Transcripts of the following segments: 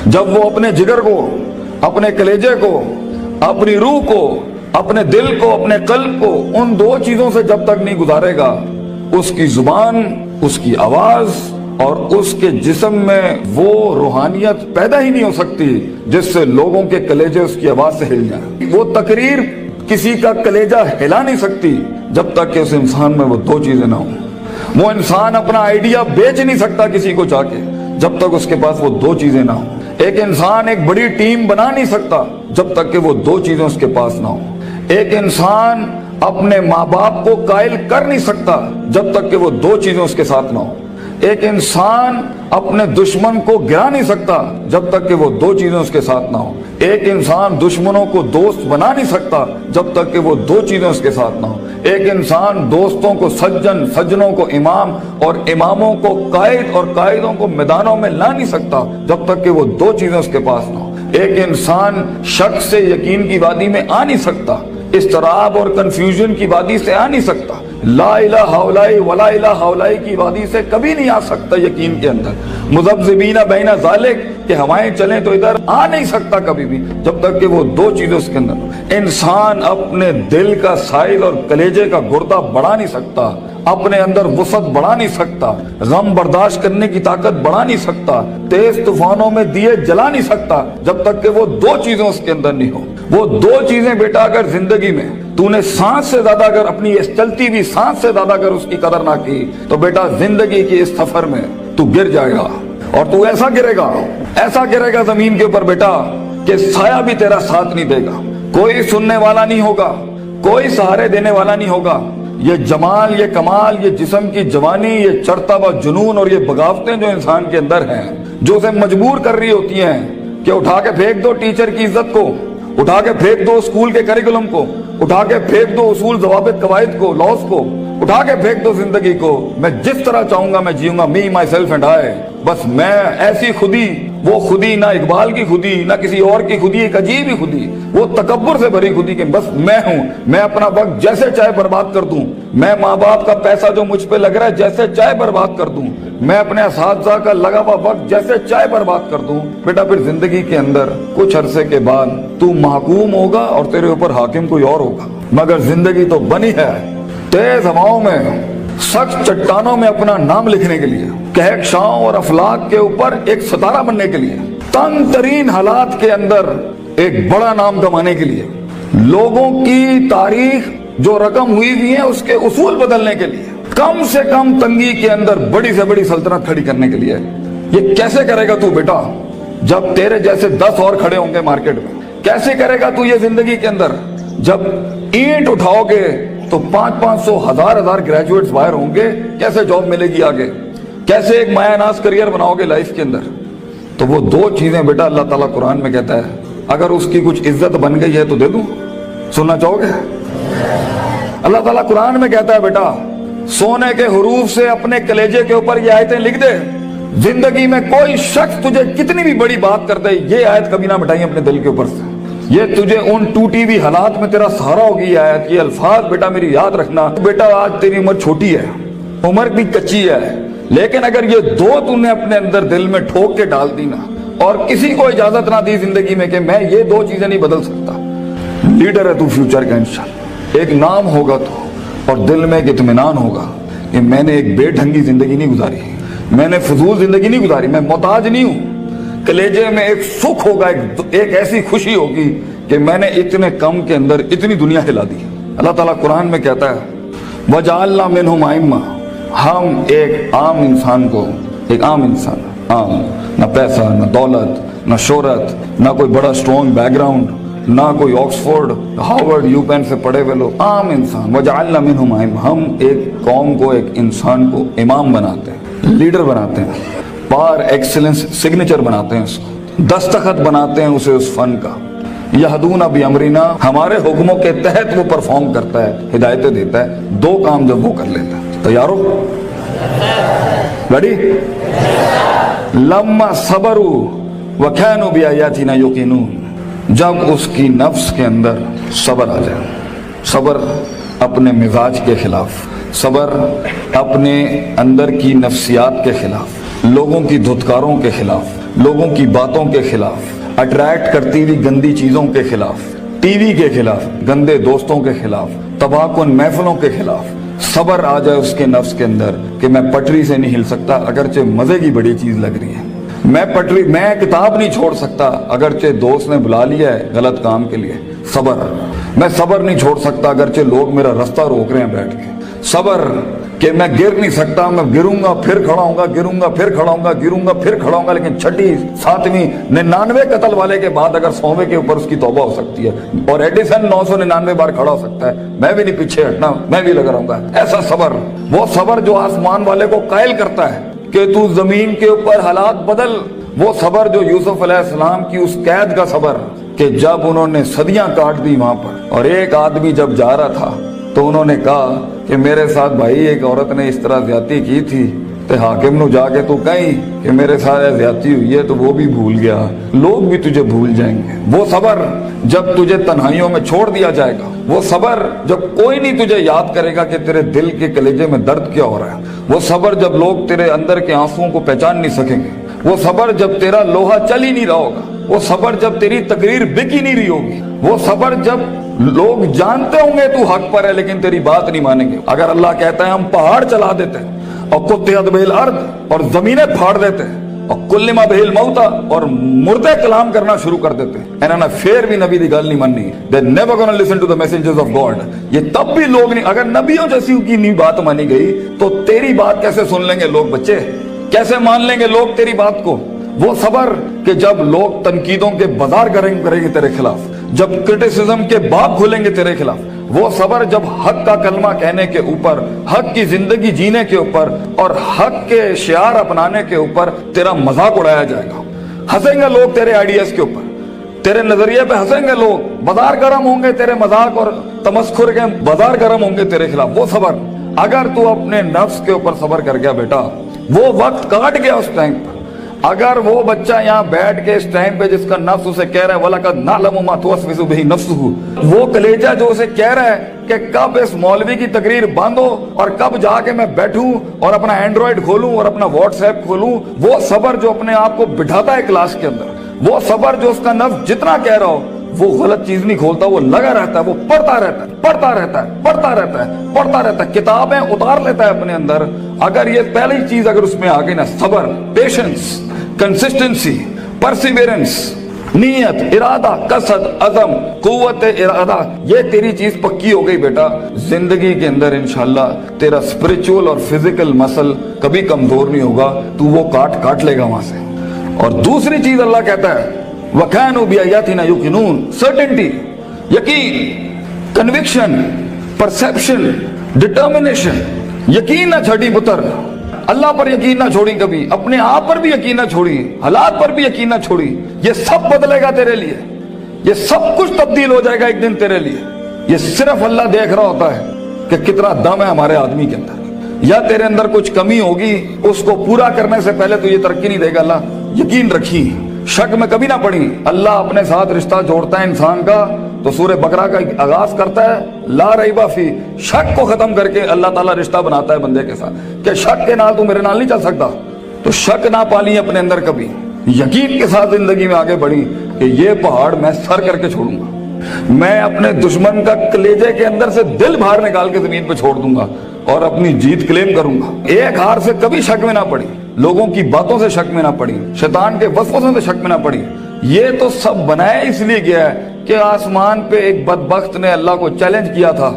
جب وہ اپنے جگر کو، اپنے کلیجے کو، اپنی روح کو، اپنے دل کو، اپنے قلب کو ان دو چیزوں سے جب تک نہیں گزارے گا، اس کی زبان، اس کی آواز اور اس کے جسم میں وہ روحانیت پیدا ہی نہیں ہو سکتی جس سے لوگوں کے کلیجے اس کی آواز سے ہل جائیں۔ وہ تقریر کسی کا کلیجہ ہلا نہیں سکتی جب تک کہ اس انسان میں وہ دو چیزیں نہ ہوں۔ وہ انسان اپنا آئیڈیا بیچ نہیں سکتا کسی کو جا کے جب تک اس کے پاس وہ دو چیزیں نہ ہوں۔ ایک انسان ایک بڑی ٹیم بنا نہیں سکتا جب تک کہ وہ دو چیزیں اس کے پاس نہ ہوں۔ ایک انسان اپنے ماں باپ کو قائل کر نہیں سکتا جب تک کہ وہ دو چیزیں اس کے ساتھ نہ ہوں۔ ایک انسان اپنے دشمن کو گرا نہیں سکتا جب تک کہ وہ دو چیزیں اس کے ساتھ نہ ہوں۔ ایک انسان دشمنوں کو دوست بنا نہیں سکتا جب تک کہ وہ دو چیزیں اس کے ساتھ نہ ہوں۔ ایک انسان دوستوں کو سجن، سجنوں کو امام اور اماموں کو قائد اور قائدوں کو میدانوں میں لا نہیں سکتا جب تک کہ وہ دو چیزیں اس کے پاس نہ ہوں۔ ایک انسان شک سے یقین کی وادی میں آ نہیں سکتا، اضطراب اور کنفیوژن کی وادی سے آ نہیں سکتا، لا الہ الا ولا الہ الا کی وادی سے کبھی نہیں آ سکتا یقین کے اندر، مذبذبین بین ذالک کہ ہوائیں چلیں تو ادھر آ نہیں سکتا کبھی بھی جب تک کہ وہ دو چیزیں اس کے اندر ہوں۔ انسان اپنے دل کا سائز اور کلیجے کا گردہ بڑھا نہیں سکتا، اپنے اندر وسعت بڑھا نہیں سکتا، غم برداشت کرنے کی طاقت بڑھا نہیں سکتا، تیز طوفانوں میں دیے جلا نہیں سکتا جب تک کہ وہ دو چیزیں اس کے اندر نہیں ہوں۔ وہ دو چیزیں بیٹا اگر زندگی میں تو نے سانس سے زیادہ اگر اپنی اس چلتی ہوئی سانس سے زیادہ اگر اس کی قدر نہ کی تو بیٹا زندگی کی اس سفر میں تو گر جائے گا، اور تو ایسا گرے گا زمین کے اوپر بیٹا کہ سایہ بھی تیرا ساتھ نہیں دے گا، کوئی سننے والا نہیں ہوگا، کوئی سہارے دینے والا نہیں ہوگا۔ یہ جمال، یہ کمال، یہ جسم کی جوانی، یہ چڑھتا ہوا جنون اور یہ بغاوتیں جو انسان کے اندر ہیں، جو اسے مجبور کر رہی ہوتی ہیں کہ اٹھا کے پھینک دو ٹیچر کی عزت کو، اٹھا کے پھینک دو اسکول کے کریکولم کو، اٹھا کے پھینک دو اصول، ضوابط، قواعد کو، لاز کو، اٹھا کے پھینک دو زندگی کو، میں جس طرح چاہوں گا میں جیوں گا، می مائی سیلف اینڈ آئی، بس میں ایسی خودی، وہ خودی نہ اقبال کی خودی نہ کسی اور کی خودی، ایک عجیب ہی خودی، وہ تکبر سے بھری خودی کہ بس میں ہوں، میں اپنا وقت جیسے چاہے برباد کر دوں، میں ماں باپ کا پیسہ جو مجھ پہ لگ رہا ہے جیسے چاہے برباد کر دوں، میں اپنے اساتذہ کا لگا ہوا وقت جیسے چاہے برباد کر دوں۔ بیٹا پھر زندگی کے اندر کچھ عرصے کے بعد تو محکوم ہوگا اور تیرے اوپر حاکم کوئی اور ہوگا، مگر زندگی تو بنی ہے تیز ہواؤں میں، سخت چٹانوں میں اپنا نام لکھنے کے لیے، کہکشاؤں اور افلاک کے اوپر ایک ستارہ بننے کے لیے، تنگ ترین حالات کے اندر ایک بڑا نام کمانے کے لیے، لوگوں کی تاریخ جو رقم ہوئی بھی ہے اس کے اصول بدلنے کے لیے، کم سے کم تنگی کے اندر بڑی سے بڑی سلطنت کھڑی کرنے کے لیے۔ یہ کیسے کرے گا تو بیٹا جب تیرے جیسے 10 اور کھڑے ہوں گے مارکیٹ میں؟ کیسے کرے گا تو یہ زندگی کے اندر جب اینٹ اٹھاؤ گے تو 500 1000 گریجویٹس باہر ہوں گے؟ کیسے جاب ملے گی آگے؟ کیسے ایک مایہ ناز کریئر بناؤ گے لائف کے اندر؟ تو وہ دو چیزیں بیٹا اللہ تعالیٰ قرآن میں کہتا ہے اگر اس کی کچھ عزت بن گئی ہے تو دے دوں، سننا چاہو گے؟ اللہ تعالیٰ قرآن میں کہتا ہے بیٹا سونے کے حروف سے اپنے کلیجے کے اوپر یہ آیتیں لکھ دے، زندگی میں کوئی شخص تجھے کتنی بھی بڑی بات کر دے یہ آیت کبھی نہ مٹائیں اپنے دل کے اوپر سے، یہ تجھے ان ٹوٹی ہوئی حالات میں تیرا سہارا ہوگی یہ آیت، یہ الفاظ بیٹا میری یاد رکھنا۔ بیٹا آج تیری عمر چھوٹی ہے، عمر بھی کچی ہے، لیکن اگر یہ دو تو نے اپنے اندر دل میں ٹھوک کے ڈال دی نا اور کسی کو اجازت نہ دی زندگی میں کہ میں یہ دو چیزیں نہیں بدل سکتا، لیڈر ہے تو فیوچر کا انشاءاللہ، ایک نام ہوگا تو اور دل میں ایک اطمینان ہوگا کہ میں نے ایک بے ڈھنگی زندگی نہیں گزاری، میں نے فضول زندگی نہیں گزاری، میں محتاج نہیں ہوں، کلیجے میں ایک سکھ ہوگا، ایک ایسی خوشی ہوگی کہ میں نے اتنے کم کے اندر اتنی دنیا ہلا دی۔ اللہ تعالیٰ قرآن میں کہتا ہے وَجَعَلْنَا مِنْهُمْ أَئِمَّةً، ہم ایک عام انسان کو، ایک عام انسان، عام، نہ پیسہ نہ دولت نہ شہرت نہ کوئی بڑا سٹرونگ بیک گراؤنڈ نہ کوئی آکسفورڈ ہارورڈ یو پین سے پڑھے ہوئے لوگ، عام انسان، وَجَعَلْنَا مِنْهُمْ أَئِمَّةً، ہم ایک قوم کو، ایک انسان کو امام بناتے ہیں، لیڈر بناتے ہیں، پار ایکسلنس سگنیچر بناتے ہیں، اس کو دستخط بناتے ہیں اسے اس فن کا، یہدون بامرنا، ہمارے حکموں کے تحت وہ پرفارم کرتا ہے، ہدایتیں دیتا ہے، دو کام جب وہ کر لیتا ہے، تیار ہو؟ ریڈی؟ لما صبروا وكانوا بآياتنا يوقنون، جب اس کی نفس کے اندر صبر آ جائے، صبر اپنے مزاج کے خلاف، صبر اپنے اندر کی نفسیات کے خلاف، लोगों की धुतकारों के खिलाफ, लोगों की बातों के खिलाफ, अट्रैक्ट करती हुई गंदी चीजों के खिलाफ, टीवी के खिलाफ, गंदे दोस्तों के खिलाफ, तबाहकुन महफिलों के खिलाफ सब्र आ जाए उसके नफ्स के अंदर कि मैं पटरी से नहीं हिल सकता अगरचे मजे की बड़ी चीज लग रही है, मैं किताब नहीं छोड़ सकता अगरचे दोस्त ने बुला लिया है गलत काम के लिए, सब्र, मैं सब्र नहीं छोड़ सकता अगरचे लोग मेरा रास्ता रोक रहे हैं बैठ के, सब्र कि मैं गिर नहीं सकता, मैं गिरूंगा फिर खड़ा होऊंगा, गिरूंगा फिर खड़ा होऊंगा, गिरूंगा फिर खड़ा होऊंगा, लेकिन छठी 7वीं 99 कत्ल वाले के बाद अगर 100वें के ऊपर उसकी तौबा हो सकती है और एडिसन 999 बार खड़ा हो सकता है, मैं भी नहीं पीछे हटना, मैं भी लगा रहूंगा। ऐसा सब्र, वो सब्र जो आसमान वाले को कायल करता है कि तू जमीन के ऊपर हालात बदल, वो सब्र जो यूसुफ अलैहिस्सलाम की उस कैद का सब्र कि जब उन्होंने सदियां काट दी वहां पर और एक आदमी जब जा रहा था तो उन्होंने कहा कि मेरे साथ भाई एक औरत ने इस तरह ज्यादती की थी ते हाकिम नु जाके तू कहीं कि मेरे साथ ज्यादती हुई है तो वो भी भूल गया, लोग भी तुझे भूल जाएंगे। वो सब्र जब तुझे तन्हाइयों में छोड़ दिया जाएगा, वो सब्र जब कोई नहीं तुझे याद करेगा कि तेरे दिल के कलेजे में दर्द क्या हो रहा है, वो सब्र जब लोग तेरे अंदर के आंसुओं को पहचान नहीं सकेंगे, वो सब्र जब तेरा लोहा चल ही नहीं रहा होगा, वो सब्र जब तेरी तकरीर बिक ही नहीं रही होगी, वो सब्र जब लोग जानते होंगे तू हक पर है लेकिन तेरी बात नहीं मानेंगे। अगर अल्लाह कहता है हम पहाड़ चला देते हैं और कुत्तेहत बिल अर्द और जमीनें फाड़ देते हैं और कुल्लिमा बिल मौता और मुर्दे कलाम करना शुरू कर देते हैं, इन्होंने फिर भी नबी की गल नहीं माननी, they never gonna listen to the messages of God. ये तब भी लोग नहीं, अगर नबियों जैसी की नहीं बात मानी गई तो तेरी बात कैसे सुन लेंगे लोग, बच्चे कैसे मान लेंगे लोग तेरी बात को। वो सब्र कि जब लोग तनकीदों के बाजार करेंगे तेरे खिलाफ, जब क्रिटिसिज्म के बाब खोलेंगे तेरे खिलाफ, वो सब्र जब हक का कलमा कहने के ऊपर, हक की जिंदगी जीने के ऊपर और हक के शियार अपनाने के ऊपर तेरा मजाक उड़ाया जाएगा, हंसेंगे लोग तेरे आइडियाज के ऊपर, तेरे नजरिए पे हंसेंगे लोग, बाजार गर्म होंगे तेरे मजाक और तमस्खुर के बाजार गर्म होंगे तेरे खिलाफ। वो सब्र अगर तू अपने नफ्स के ऊपर सब्र कर गया बेटा, वो वक्त काट गया उस टाइम पर, अगर वो बच्चा यहाँ बैठ के इस टाइम पे जिसका नफ्स उसे कह रहा है वलकद नालमु मा तुवस्विसु बिही नफ्सुहु, वो कलेजा जो उसे कह रहा है कि कब इस मौलवी की तकरीर बंद हो और कब जाके मैं बैठूं और अपना एंड्रॉइड खोलूं और अपना व्हाट्सएप खोलूं, वो सब्र जो अपने आप को बिठाता है क्लास के अंदर, वो सब्र जो उसका नफ्स जितना कह रहा हो वो गलत चीज नहीं खोलता, वो लगा रहता है, वो पढ़ता रहता है, पढ़ता रहता है, पढ़ता रहता है, पढ़ता रहता है, किताबें उतार लेता है अपने अंदर। अगर ये पहली चीज अगर उसमें आ गई ना, सब्र, पेशेंस, कंसिस्टेंसी, परसिवेरेंस, नीयत, इरादा, कसद, अज़म, कुव्वत इरादा, ये तेरी चीज पक्की हो गई बेटा, जिंदगी के अंदर इंशाल्लाह तेरा स्पिरिचुअल और फिजिकल मसल कभी कमजोर नहीं होगा, तू वो काट लेगा वहां से। और दूसरी चीज अल्लाह कहता है वकानु बिआयातिना युकिनून, सर्टेनिटी, यकीन, कन्विक्शन, परसेप्शन, डिटर्मिनेशन, यकीन ना छड़ी पुत्र, अल्लाह पर यकीन ना छोड़ी कभी, अपने आप पर भी यकीन ना छोड़ी, हालात पर भी यकीन ना छोड़ी, ये सब बदलेगा तेरे लिए, ये सब कुछ तब्दील हो जाएगा एक दिन तेरे लिए। ये सिर्फ अल्लाह देख रहा होता है कि कितना दम है हमारे आदमी के अंदर, या तेरे अंदर कुछ कमी होगी, उसको पूरा करने से पहले तो ये तरक्की नहीं देगा अल्लाह, यकीन रखी, शक में कभी ना पड़ी। अल्लाह अपने साथ रिश्ता जोड़ता है इंसान का तो सूरह बकरा का आगाज करता है ला रईबा फी, शक को खत्म करके अल्लाह ताला रिश्ता बनाता है बंदे के साथ कि शक के नाल तू मेरे नाल नहीं चल सकता, तो शक ना पाली अपने अंदर कभी, यकीन के साथ जिंदगी में आगे बढ़ी कि ये पहाड़ मैं सर करके छोड़ूंगा, मैं अपने दुश्मन का कलेजे के अंदर से दिल बाहर निकाल के जमीन पे छोड़ दूंगा और अपनी जीत क्लेम करूंगा। एक हार से कभी शक में ना पड़ी, लोगों की बातों से शक में ना पड़ी, शैतान के वसवसों से शक में ना पड़ी। ये तो सब बनाया इसलिए गया है कि आसमान पे एक बदबख्त ने अल्लाह को चैलेंज किया था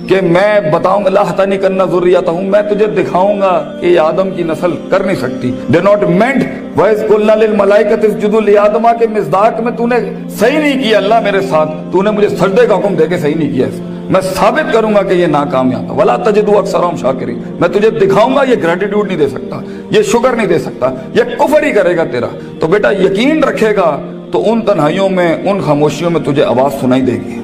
कि मैं बताऊंगा लाहतानी करना ज़ुर्रियतहु, मैं तुझे दिखाऊंगा कि आदम की नस्ल कर नहीं सकती। दे नॉट मेंट वइज़ कुल्ना लिल मलाइकति इसजुदू लिआदम के मिज़दाक में तूने सही नहीं किया अल्लाह मेरे साथ, तूने मुझे सजदे का हुक्म देके सही नहीं किया, मैं साबित करूंगा कि ये नाकामयाब है। वला तजिदु अक्सरहुम शाकिरीन, मैं तुझे दिखाऊंगा ये ग्रेटिट्यूड नहीं दे सकता, ये शुक्र नहीं दे सकता, ये कुफ्र ही करेगा तेरा। तो बेटा यकीन रखेगा तो उन तन्हाइयों में, उन खामोशियों में तुझे आवाज सुनाई देगी,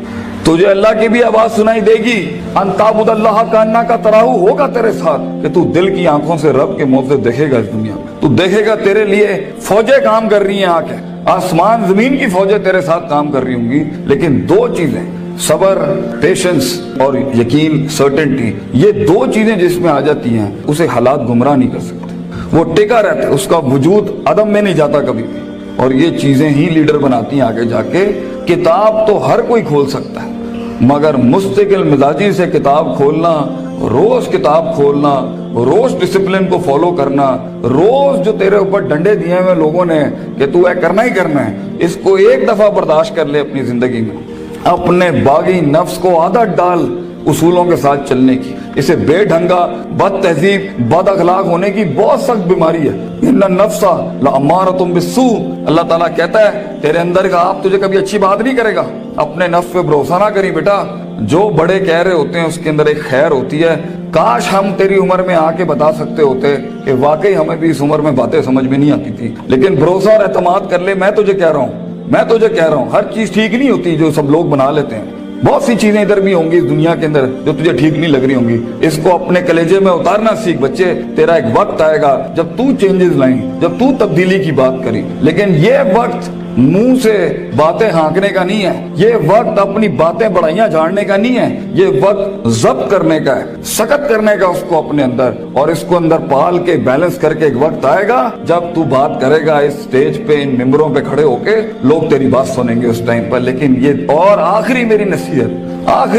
तुझे अल्लाह की भी आवाज सुनाई देगी। अंताबुदल्लाह का अन्ना का तराहु होगा तेरे साथ कि तू दिल की आंखों से रब के मौजूद देखेगा इस दुनिया में, तू देखेगा तेरे लिए फौजें काम कर रही हैं, आके आसमान जमीन की फौजें तेरे साथ काम कर रही होंगी। लेकिन दो चीजें, सबर, पेशेंस और यकीन, सर्टेनिटी, ये दो चीजें जिसमें आ जाती हैं उसे हालात गुमराह नहीं कर सकते, वो टिका रहता है, उसका वजूद अदम में नहीं जाता कभी भी। और ये चीजें ही लीडर बनाती हैं आगे जाके। किताब तो हर कोई खोल सकता है, मगर मुस्तकिल मिजाजी से किताब खोलना, रोज किताब खोलना, रोज डिसिप्लिन को फॉलो करना, रोज जो तेरे ऊपर डंडे दिए हुए लोगों ने कि तू है करना ही करना है, इसको एक दफा बर्दाश्त कर ले अपनी जिंदगी में। अपने बागी नफ्स को आदत डाल उसूलों के साथ चलने की। इसे बेढंगा, बद तहजीब, बद अखलाक होने की बहुत सख्त बीमारी है। इन्ना नफ्सा लअम्मारतुम बिस्सू, अल्लाह ताला कहता है तेरे अंदर का आप तुझे कभी अच्छी बात नहीं करेगा। अपने नफ्स पे भरोसा ना करी बेटा, जो बड़े कह रहे होते हैं उसके अंदर एक खैर होती है। काश हम तेरी उम्र में आके बता सकते होते कि वाकई हमें भी इस उम्र में बातें समझ में नहीं आती थी। लेकिन भरोसा और एतमाद कर ले, मैं तुझे कह रहा हूँ हर चीज ठीक नहीं होती जो सब लोग बना लेते हैं। बहुत सी चीजें इधर भी होंगी इस दुनिया के अंदर जो तुझे ठीक नहीं लग रही होंगी। इसको अपने कलेजे में उतारना सीख बच्चे। तेरा एक वक्त आएगा जब तू चेंजेस लाई, जब तू तब्दीली की बात करी। लेकिन ये वक्त मुंह से बातें हाँकने का नहीं है, ये वक्त अपनी बातें बढ़ाइयां झाड़ने का नहीं है, ये वक्त जब्त करने का है, सख्त करने का उसको अपने अंदर, और इसको अंदर पाल के बैलेंस करके एक वक्त आएगा जब तू बात करेगा इस स्टेज पे, इन मिंबरों पे खड़े होके, लोग तेरी बात सुनेंगे उस टाइम पर। लेकिन ये और आखिरी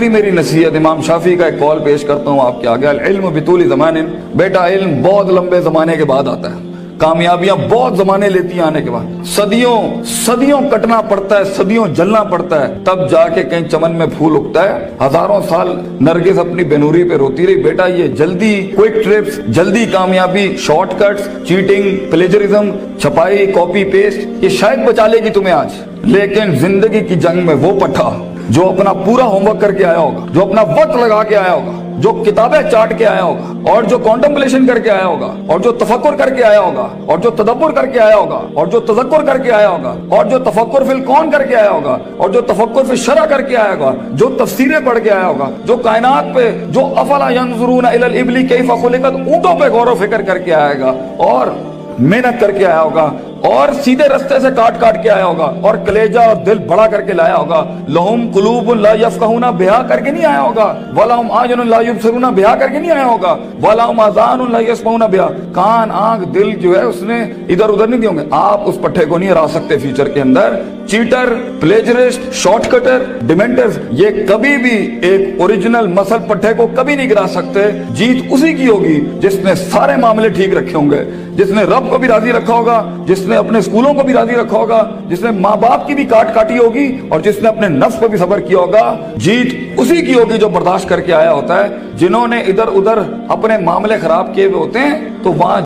मेरी नसीहत इमाम शाफी का एक कॉल पेश करता हूँ आपके आगे। अल इल्म बितूली ज़मानिन, बेटा इल्म बहुत लंबे जमाने के बाद आता है, कामयाबियां बहुत जमाने लेती हैं आने के बाद। सदियों कटना पड़ता है, सदियों जलना पड़ता है, तब जाके कहीं चमन में फूल उगता है। हजारों साल नरगिस अपनी बेनूरी पे रोती रही, बेटा ये जल्दी क्विक ट्रिप्स, जल्दी कामयाबी, शॉर्टकट्स, चीटिंग, प्लेजरिज्म, छपाई, कॉपी पेस्ट, ये शायद बचा लेगी तुम्हें आज। लेकिन जिंदगी की जंग में वो पट्टा जो अपना पूरा होमवर्क करके आया होगा, जो अपना वक्त लगा के आया होगा, जो किताबें चाट के आया होगा, और जो कॉन्टेम्पलेशन करके आया होगा, और जो तफक्कुर करके आया होगा, और जो तदब्बुर करके आया होगा, और जो तज़क्कुर करके आया होगा, और जो तफक्कुर फिल कौन करके आया होगा, और जो तफक्कुर फिल शरअ करके आया होगा, जो तफसीरें पढ़ के आया होगा, जो कायनात पे, जो अफला यंजुरूना इलल इबली कैफ़ खुलिक़त, ऊंटों पे गौर व फिक्र करके आएगा, और मेहनत करके आया होगा, और सीधे रास्ते से काट के आया होगा, और कलेजा और दिल बड़ा करके लाया होगा। लहुम कुलूबुन ला यफ़क़हूना बिहा करके नहीं आया होगा, वलहुम आयुनुन ला युबसिरूना बिहा करके नहीं आया होगा, वलहुम आज़ानुन ला यस्मऊना बिहा, कान आंख दिल जो है उसने इधर उधर नहीं दिए होंगे। आप उस पट्टे को नहीं हरा सकते फ्यूचर के अंदर। चीटर, प्लेजरिस्ट, शॉर्टकटर, डिमेंटर्स, ये कभी भी एक ओरिजिनल मसल पट्टे को कभी नहीं गिरा सकते। जीत उसी की होगी जिसने सारे मामले ठीक रखे होंगे, जिसने रब को भी राजी रखा होगा, जिसने अपने स्कूलों को भी राजी रखा होगा, जिसने माँ बाप की भी काटी होगी, और जिसने अपने नफ्स पर भी सब्र किया होगा। जीत उसी की होगी जो बर्दाश्त करके आया होता है। जिन्होंने इधर उधर अपने मामले खराब किए हुए होते हैं तो वहां